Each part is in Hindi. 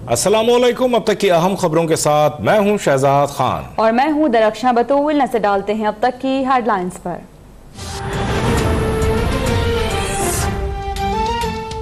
अस्सलामुअलैकुम। अब तक की अहम खबरों के साथ मैं हूं शहजाद खान और मैं हूं दरख्शां बतूल। नजर डालते हैं अब तक की हेडलाइंस पर।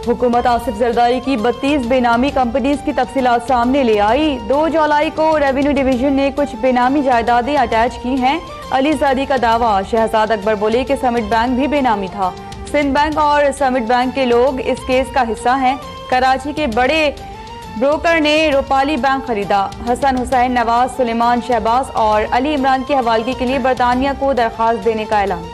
हुकूमत आसिफ जरदारी की 32 बेनामी कंपनीज की तफसीलात सामने ले आई। 2 जुलाई को रेवेन्यू डिवीजन ने कुछ बेनामी जायदादें अटैच की हैं। अली ज़ादी का दावा। शहजाद अकबर बोले कि समिट बैंक भी बेनामी था। सिंध बैंक और समिट बैंक के लोग इस केस का हिस्सा हैं। कराची के बड़े ब्रोकर ने रूपाली बैंक खरीदा। हसन हुसैन, नवाज, सुलेमान, शहबाज और अली इमरान की हवालगी के लिए बरतानिया को दरख्वास्त देने का ऐलान।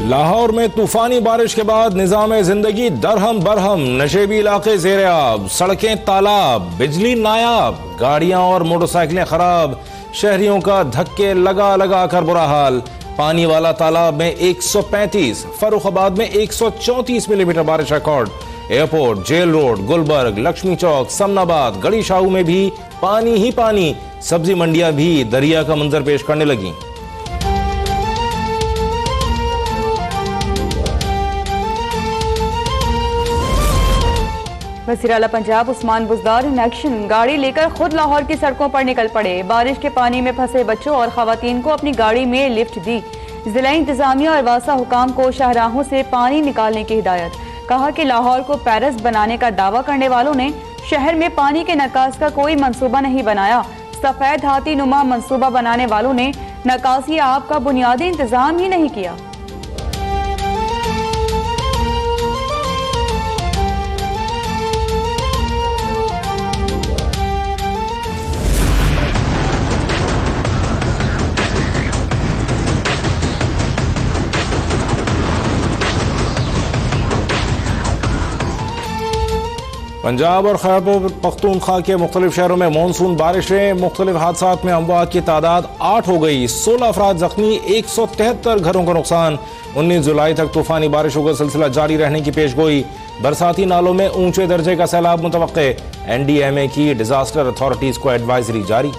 लाहौर में तूफानी बारिश के बाद निजाम जिंदगी दरहम बरहम। नशेबी इलाके ज़ेरे आब, सड़कें तालाब, बिजली नायाब, गाड़ियां और मोटरसाइकिलें खराब। शहरियों का धक्के लगा लगा कर बुरा हाल। पानी वाला तालाब में 135, फर्रुखाबाद में 134 मिलीमीटर बारिश रिकॉर्ड। एयरपोर्ट, जेल रोड, गुलबर्ग, लक्ष्मी चौक, समनाबाद, गड़ी शाहू में भी पानी ही पानी। सब्जी मंडियां भी दरिया का मंजर पेश करने लगी। वज़ीर आला पंजाब उस्मान बुज़दार इन एक्शन। गाड़ी लेकर खुद लाहौर की सड़कों पर निकल पड़े। बारिश के पानी में फंसे बच्चों और खवातीन को अपनी गाड़ी में लिफ्ट दी। जिला इंतजामिया और वासा हुकाम को शाहराहों से पानी निकालने की हिदायत। कहा कि लाहौर को पेरिस बनाने का दावा करने वालों ने शहर में पानी के निकास का कोई मंसूबा नहीं बनाया। सफेद हाथी नुमा मंसूबा बनाने वालों ने निकासी आब का बुनियादी इंतजाम ही नहीं किया। पंजाब और खैबर पख्तूनख्वा के मुख्तलिफ शहरों में मानसून बारिशें। मुख्तलिफ हादसात में अमवात की तादाद 8 हो गई। 16 अफराद जख्मी, 173 घरों का नुकसान। 19 जुलाई तक तूफानी बारिशों का सिलसिला जारी रहने की पेशगोई। बरसाती नालों में ऊंचे दर्जे का सैलाब मुतवक्के। NDMA की डिजास्टर अथॉरिटीज को एडवाइजरी जारी।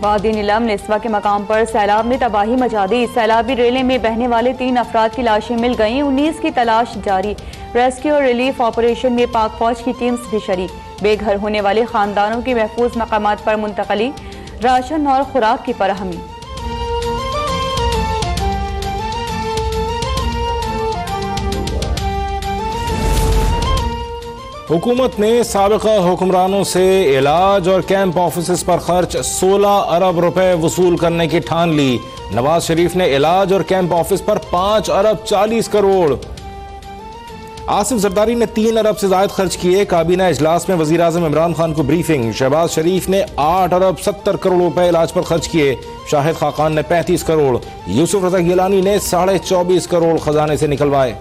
वादी नीलम नेस्वा के मकाम पर सैलाब ने तबाही मचा दी। सैलाबी रेले में बहने वाले 3 अफराद की लाशें मिल गईं। 19 की तलाश जारी। रेस्क्यू और रिलीफ ऑपरेशन में पाक फौज की टीम्स भी शरीक। बेघर होने वाले खानदानों की महफूज मकामात पर मुंतकली। राशन और खुराक की फराहमी। हुकूमत ने साबिका हुक्मरानों से इलाज और कैंप ऑफिस पर खर्च 16 अरब रुपए वसूल करने की ठान ली। नवाज शरीफ ने इलाज और कैंप ऑफिस पर 5 अरब 40 करोड़। आसिफ जरदारी ने 3 अरब से ज्यादा खर्च किए। काबीना इजलास में वजीर आजम इमरान खान को ब्रीफिंग। शहबाज शरीफ ने 8 अरब 70 करोड़ रुपए इलाज पर खर्च किए। शाहिद खाकान ने 35 करोड़। यूसुफ रजा गिलानी ने 24.5 करोड़ खजाने से निकलवाए।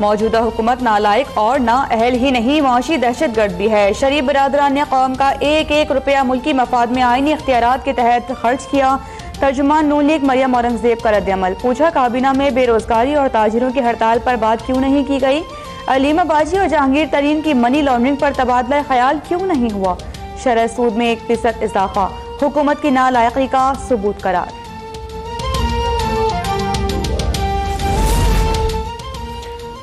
मौजूदा हुकूमत नालायक और ना अहल ही नहीं, मुआशी दहशतगर्द भी है। शरीफ बरादरान ने कौम का 1-1 रुपया मुल्की मफाद में आईनी इख्तियारात के तहत खर्च किया। तर्जुमान नून लीग मरियम औरंगजेब का रद्द-ए-अमल। पूछा काबीना में बेरोजगारी और ताजिरों की हड़ताल पर बात क्यों नहीं की गई। अलीमा बाजी और जहांगीर तरीन की मनी लॉन्ड्रिंग पर तबादला ख्याल क्यों नहीं हुआ। शरह सूद में 1% इजाफा हुकूमत की नालायकी का सबूत करार।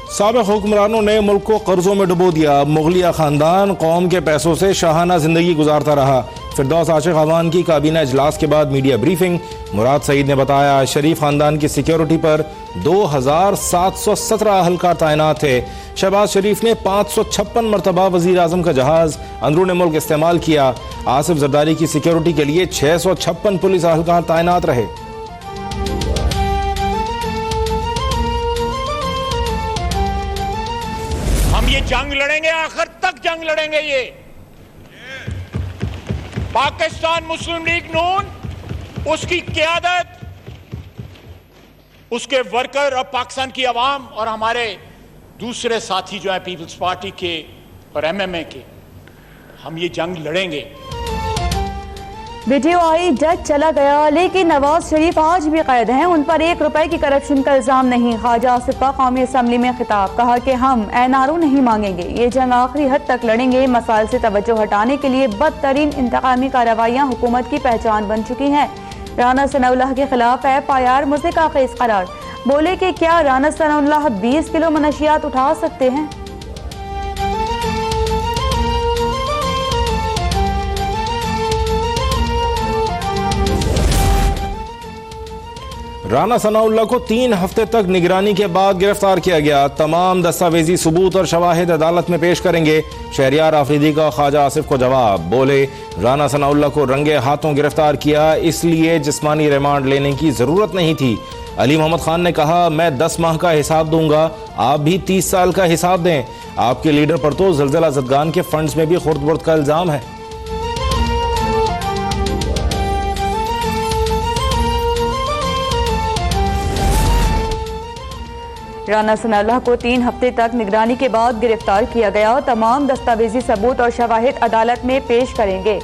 साबिक हुक्मरानों ने मुल्क को कर्जों में डुबो दिया। मुगलिया खानदान कौम के पैसों से शाहाना जिंदगी गुजारता रहा। फिरदौस आशिक अवान की काबीना इजलास के बाद मीडिया ब्रीफिंग। मुराद सईद ने बताया शरीफ खानदान की सिक्योरिटी पर 2717 अहलकार तैनात थे। शहबाज शरीफ ने 556 मरतबा वजीर आजम का जहाज अंदरूनी मुल्क इस्तेमाल किया। आसिफ जरदारी की सिक्योरिटी के लिए 656 पुलिस अहलकार तैनात रहे। हम ये जंग लड़ेंगे, आखिर तक जंग लड़ेंगे। ये पाकिस्तान मुस्लिम लीग नून, उसकी क़यादत उसके वर्कर और पाकिस्तान की आवाम और हमारे दूसरे साथी जो है पीपल्स पार्टी के और एमएमए के, हम ये जंग लड़ेंगे। वीडियो आई, जज चला गया लेकिन नवाज शरीफ आज भी कैद हैं। उन पर 1 रुपए की करप्शन का इल्जाम नहीं। ख्वाजा आसिफ का कौमी असम्बली में खिताब, कहा कि हम एनआरओ नहीं मांगेंगे, ये जंग आखिरी हद तक लड़ेंगे। मसाइल से तवज्जो हटाने के लिए बदतरीन इंतकामी कार्रवाइयाँ हुकूमत की पहचान बन चुकी हैं। राना सनाउल्लाह के खिलाफ FIR मुझसे का केस करार, बोले कि क्या राना सनाउल्लाह 20 किलो मनशियात उठा सकते हैं? राना सनाउल्लाह को 3 हफ्ते तक निगरानी के बाद गिरफ्तार किया गया। तमाम दस्तावेजी सबूत और शवाहिद अदालत में पेश करेंगे। शहरियार आफरीदी का ख्वाजा आसिफ को जवाब, बोले राना सनाउल्लाह को रंगे हाथों गिरफ्तार किया, इसलिए जिस्मानी रिमांड लेने की जरूरत नहीं थी। अली मोहम्मद खान ने कहा, मैं 10 माह का हिसाब दूंगा, आप भी 30 साल का हिसाब दें। आपके लीडर पर तो ज़लज़ला ज़दगान के फंड्स में भी खुर्द-बुर्द का इल्जाम है। राना सनाउल्लाह को 3 हफ्ते तक निगरानी के बाद गिरफ्तार किया गया। तमाम दस्तावेजी सबूत और शवाहिद अदालत में पेश करेंगे।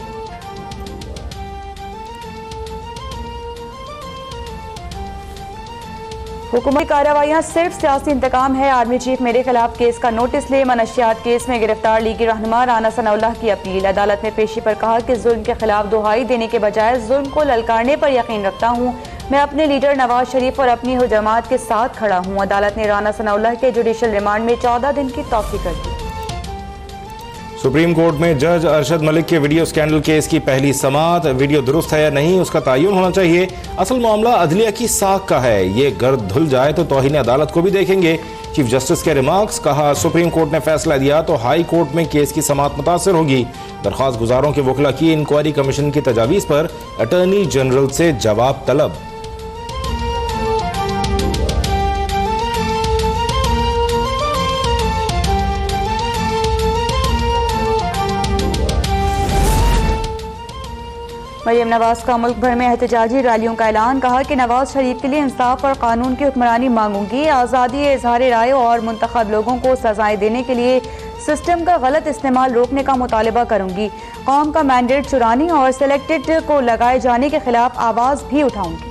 हुकूमती कार्रवाइयाँ सिर्फ सियासी इंतकाम है। आर्मी चीफ मेरे खिलाफ केस का नोटिस ले। मनशियात केस में गिरफ्तार लीगी रहनुमा राना सनाउल्लाह की अपील। अदालत में पेशी पर कहा कि जुल्म के खिलाफ दुहाई देने के बजाय जुल्म को ललकारने पर यकीन रखता हूँ। मैं अपने लीडर नवाज शरीफ और अपनी हुजमात के साथ खड़ा हूँ। अदालत ने राना सनाउल्लाह के जुडिशल रिमांड में 14 दिन की तौसीक कर दी। सुप्रीम कोर्ट में जज अरशद मलिक के वीडियो स्कैंडल केस की पहली समाअत। वीडियो दुरुस्त है या नहीं उसका तयन होना चाहिए। असल मामला अदलिया की साख का है, ये गर्द धुल जाए तो तौहीन अदालत को भी देखेंगे। चीफ जस्टिस के रिमार्क्स, कहा सुप्रीम कोर्ट ने फैसला दिया तो हाई कोर्ट में केस की समाअत मुतासर होगी। दरख्वास्त गुजारों के वकला की इंक्वायरी कमीशन की तजावीज़ पर अटॉर्नी जनरल से जवाब तलब। मरियम नवाज का मुल्क भर में एहतजाजी रैलियों का ऐलान, कहा कि नवाज शरीफ के लिए इंसाफ और कानून की हुक्मरानी मांगूंगी। आज़ादी इजहार राय और मुंतखब लोगों को सजाएं देने के लिए सिस्टम का गलत इस्तेमाल रोकने का मुतालबा करूंगी। कौम का मैंडेट चुराने और सिलेक्टेड को लगाए जाने के खिलाफ आवाज़ भी उठाऊंगी।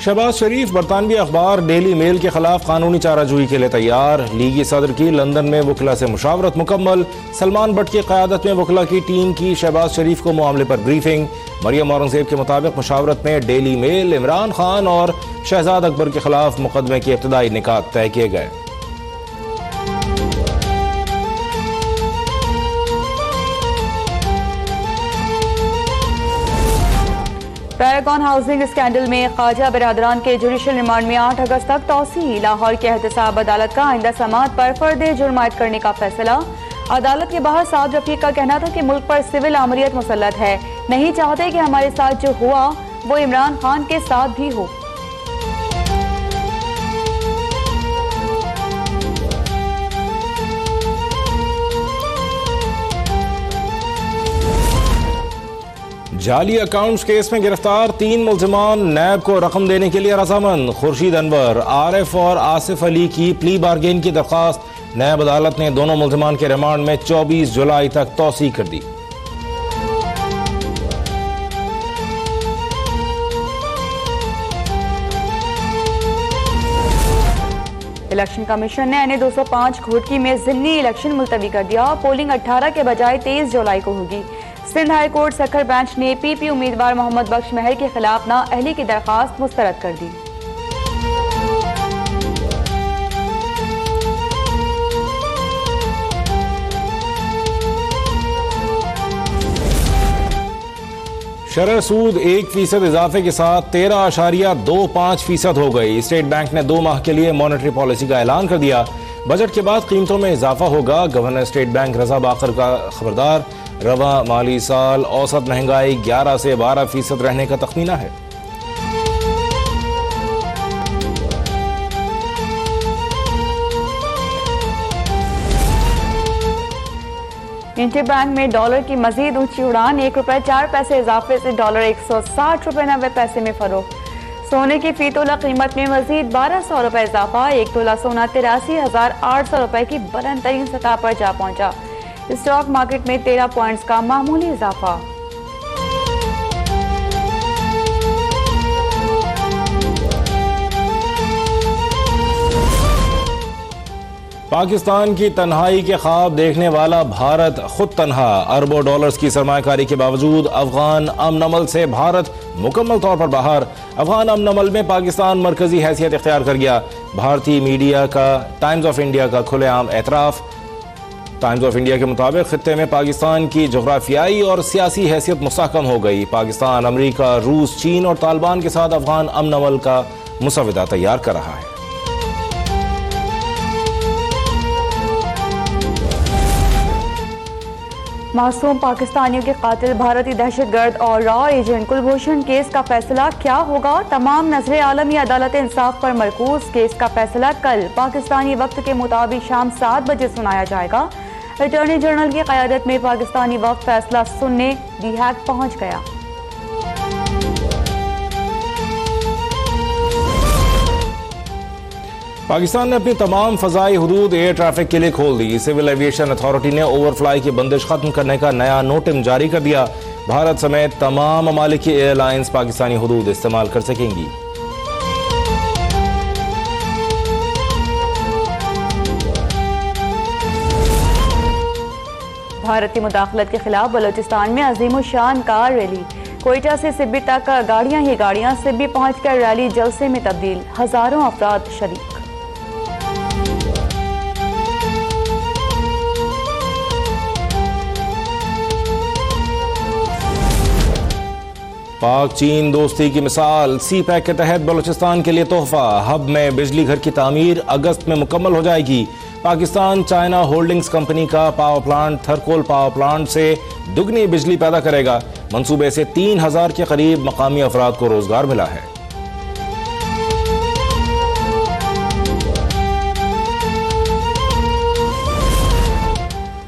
शहबाज शरीफ बरतानवी अखबार डेली मेल के खिलाफ कानूनी चाराजोई के लिए तैयार। लीगी सदर की लंदन में वकला से मुशावरत मुकम्मल। सलमान बट की क़यादत में वकला की टीम की शहबाज शरीफ को मामले पर ब्रीफिंग। मरियम औरंगजेब के मुताबिक मुशावरत में डेली मेल, इमरान खान और शहजाद अकबर के खिलाफ मुकदमे के इब्तदाई निकात तय किए गए। पैरागॉन हाउसिंग स्कैंडल में ख्वाजा बिरादरान के जुडिशल रिमांड में 8 अगस्त तक तौसी। लाहौर के एहतसाब अदालत का आइंदा समाअत पर फर्द जुर्म आयद करने का फैसला। अदालत के बाहर साद रफीक का कहना था कि मुल्क पर सिविल आमरीत मुसल्लत है, नहीं चाहते कि हमारे साथ जो हुआ वो इमरान खान के साथ भी हो। जाली अकाउंट्स केस में गिरफ्तार 3 मुल्जिमान नैब को रकम देने के लिए रजामंद। खुर्शीद अनवर, आरिफ और आसिफ अली की प्ली बार्गेन की दरख्वास्त। नैब अदालत ने दोनों मुल्जिमान के रिमांड में 24 जुलाई तक तौसीक कर दी। इलेक्शन कमीशन ने NA-205 घोटकी में ज़िमनी इलेक्शन मुलतवी कर दिया। पोलिंग 18 के बजाय 23 जुलाई को होगी। Sindh high court Sukkur bench ने PP उम्मीदवार मोहम्मद बख्श महर के खिलाफ नाअहली की दरख्वास्त मुस्तरद कर दी। शरह सूद 1% इजाफे के साथ 13.25% हो गई। स्टेट बैंक ने 2 माह के लिए मॉनेटरी पॉलिसी का ऐलान कर दिया। बजट के बाद कीमतों में इजाफा होगा। गवर्नर स्टेट बैंक रजा बाकर का खबरदार। रवा माली साल औसत महंगाई 11 से 12% रहने का तखमीना है। इंटरबैंक में डॉलर की मजीद ऊंची उड़ान, ₹1.04 इजाफे से $160.90 में फरोख्त। सोने की फी तोला कीमत में मजीद ₹1200 इजाफा, 1 तोला सोना 83,800 रुपए की बुलंद तरीन सतह पर जा पहुंचा। स्टॉक मार्केट में 13 पॉइंट्स का मामूली इजाफा। पाकिस्तान की तन्हाई के ख्वाब देखने वाला भारत खुद तन्हा, अरबों डॉलर्स की सरमायाकारी के बावजूद अफगान अमन अमल से भारत मुकम्मल तौर पर बाहर। अफगान अमन अमल में पाकिस्तान मरकजी हैसियत इख्तियार कर गया। भारतीय मीडिया का टाइम्स ऑफ इंडिया का खुलेआम एतराफ़। टाइम्स ऑफ इंडिया के मुताबिक खित्ते में पाकिस्तान की जोग्राफियाई और सियासी हैसियत मुस्तहकम हो गई। पाकिस्तान अमरीका, रूस, चीन और तालिबान के साथ अफगान अमन अमल का मुसविदा तैयार कर रहा है। मासूम पाकिस्तानियों के कातिल भारतीय दहशतगर्द और रॉ एजेंट कुलभूषण केस का फैसला क्या होगा? तमाम नजरें आलमी अदालत इंसाफ पर मरकूज। केस का फैसला कल पाकिस्तानी वक्त के मुताबिक शाम 7 बजे सुनाया जाएगा। अटॉर्नी जनरल की क़यादत में पाकिस्तानी वक्त फैसला सुनने दी हैग पहुंच गया। पाकिस्तान ने अपनी तमाम फ़ज़ाई हुदूद एयर ट्रैफिक के लिए खोल दी। सिविल एविएशन अथॉरिटी ने ओवरफ्लाई की बंदिश खत्म करने का नया नोटिस जारी कर दिया। भारत समेत तमाम ममालिक की एयरलाइंस पाकिस्तानी हुदूद इस्तेमाल कर सकेंगी। भारतीय मुदाखलत के खिलाफ बलोचिस्तान में अजीम शान कार रैली। कोयटा से सिब्बी तक गाड़ियां ही गाड़ियां, सिब्बी पहुंचकर रैली जलसे में तब्दील, हजारों अफराद शरीक। पाक चीन दोस्ती की मिसाल, सी पैक के तहत बलूचिस्तान के लिए तोहफा। हब में बिजली घर की तामीर अगस्त में मुकम्मल हो जाएगी। पाकिस्तान चाइना होल्डिंग्स कंपनी का power plant Thar coal power plant से दुगनी बिजली पैदा करेगा। मंसूबे से 3000 के करीब मकामी अफराद को रोजगार मिला है।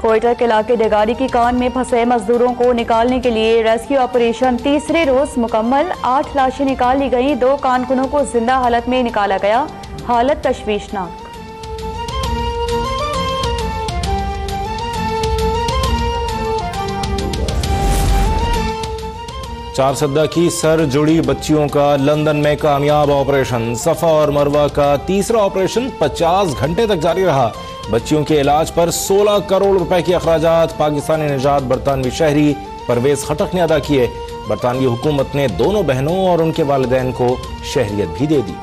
कोयटा के इलाके डेगारी की कान में फंसे मजदूरों को निकालने के लिए रेस्क्यू ऑपरेशन तीसरे रोज मुकम्मल। 8 लाशें निकाल ली गईं, 2 कारकुनों को जिंदा हालत में निकाला गया, हालत तशवीशनाक। चारसद्दा की सर जुड़ी बच्चियों का लंदन में कामयाब ऑपरेशन। सफा और मरवा का तीसरा ऑपरेशन 50 घंटे तक जारी रहा। बच्चियों के इलाज पर 16 करोड़ रुपए के अखराजात पाकिस्तानी निजात बरतानवी शहरी परवेज खटक ने अदा किए। बरतानवी हुकूमत ने दोनों बहनों और उनके वालिदैन को शहरियत भी दे दी।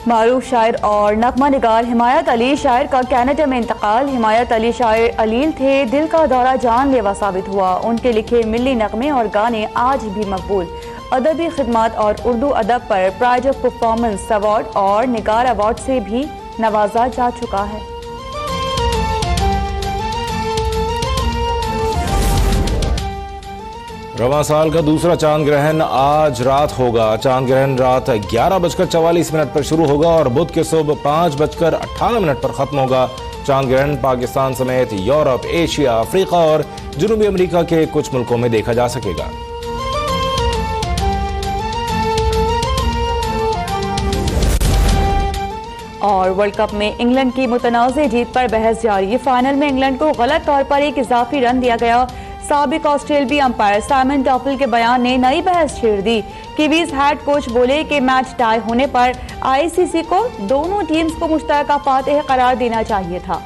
मारूफ शायर और नगमा निगार हिमायत अली शायर का कनाडा में इंतकाल। हिमायत अली शायर अलील थे, दिल का दौरा जानलेवा साबित हुआ। उनके लिखे मिली नगमे और गाने आज भी मकबूल। अदबी खिदमत और उर्दू अदब पर प्राइज ऑफ परफॉर्मेंस अवार्ड और निगार अवार्ड से भी नवाजा जा चुका है। रवां साल का दूसरा चांद ग्रहण आज रात होगा। चांद ग्रहण रात 11:44 पर शुरू होगा और बुध के सुबह 5:18 पर खत्म होगा। चांद ग्रहण पाकिस्तान समेत यूरोप, एशिया, अफ्रीका और जनूबी अमेरिका के कुछ मुल्कों में देखा जा सकेगा। और वर्ल्ड कप में इंग्लैंड की मुतनाज़ जीत पर बहस जारी। फाइनल में इंग्लैंड को गलत तौर पर एक इजाफी रन दिया गया। साबिक ऑस्ट्रेलियाई अंपायर साइमन टॉफल के बयान ने नई बहस छेड़ दी। कीवीज हेड कोच बोले कि मैच टाई होने पर आईसीसी को दोनों टीम्स को मुश्तरका फातेह करार देना चाहिए था।